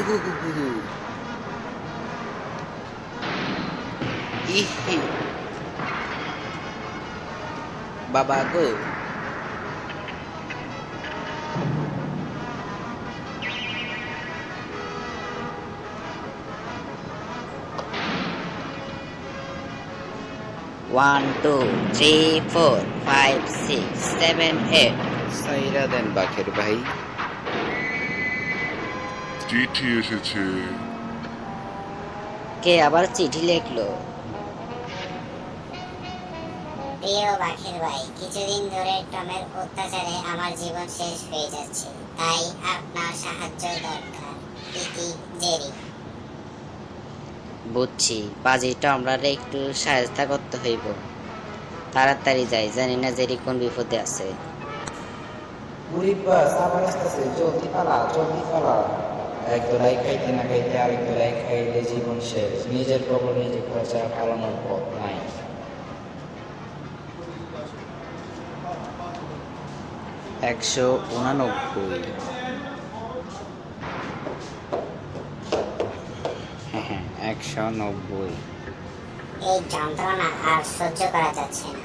হু হু হু হু। ইহি বাবা গো। One two three four five six seven eight. সাইরা দেন বাঘের ভাই। চিঠি এসেছে। কে আবার চিঠি লিখলো? প্রিয় বাঘের ভাই, কিছুদিন ধরে টমের অত্যাচারে আমার জীবন শেষ হয়ে যাচ্ছে, তাই আপনার সাহায্য দরকার। ইতি জেরি। বুঝছি, পাজিটা আমরা একটু সাহায্য করতে হইব। তাড়াতাড়ি যাই, জানি না জেরি কোন বিপদে আছে। গরিব বাস আবার আসতেছে, জলদি পালা জলদি পালা। এক দোলাই খাইতে না খাইতে আরেক দোলাই খাইলে জীবন শেষ, নিজের কবর নিজে খরচা পালানোর পথ নাই। 189। হ্যাঁ, 190। এই যন্ত্রণা আর সহ্য করা যাচ্ছে না।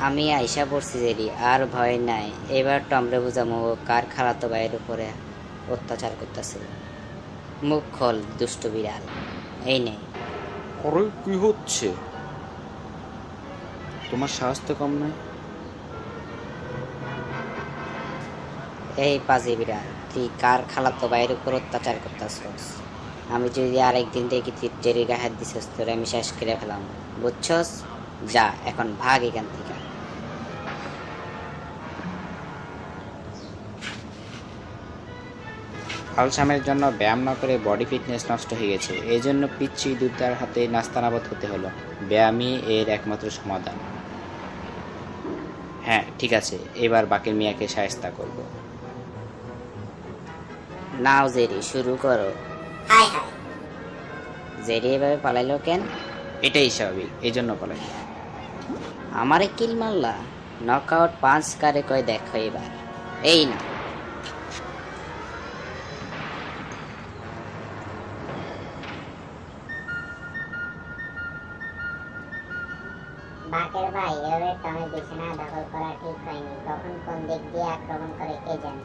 আমি আইসা পড়ছি জেরি, আর ভয় নাই। এবার টমরে বুঝামো কার খালাতো ভাইয়ের উপরে অত্যাচার করতেছে। মুখ খোল দুষ্ট বিড়াল। এই নে। আরে কি হচ্ছে? তোমার সাহস তো কম নয়। এই পাজি বিড়াল, তুই কার খালাতো ভাইয়ের উপর অত্যাচার করতেছস? আমি যদি আরেকদিন দেখি তুই টেরি গায়ে হাত দিছস, তোরে আমি শেষ করে ফেলাম, বুঝছস? যা এখন ভাগ এখান থেকে। আলসামের জন্য ব্যায়াম না করে বডি ফিটনেস নষ্ট হয়ে গেছে, এই জন্য পিচ্ছি দুধটার হাতে নাস্তানাবদ হতে হলো। ব্যায়ামই এর একমাত্র সমাধান। হ্যাঁ ঠিক আছে, এবার বাকির মিয়াকে শায়েস্তা করব। নাও জেরি, শুরু করো। হায় হায়। জেরি এভাবে পালাইলো কেন? এটাই স্বাভাবিক, এই জন্য বলাই। আমারে কিল মারলা? নকআউট পাঁচ কারে কয় দেখো এবার। এই না। বাঘের ভাই, এভাবে টমের বিছানা দখল করা ঠিক হয়নি। কখন কোন দিক দিয়ে আক্রমণ করে কে জানে।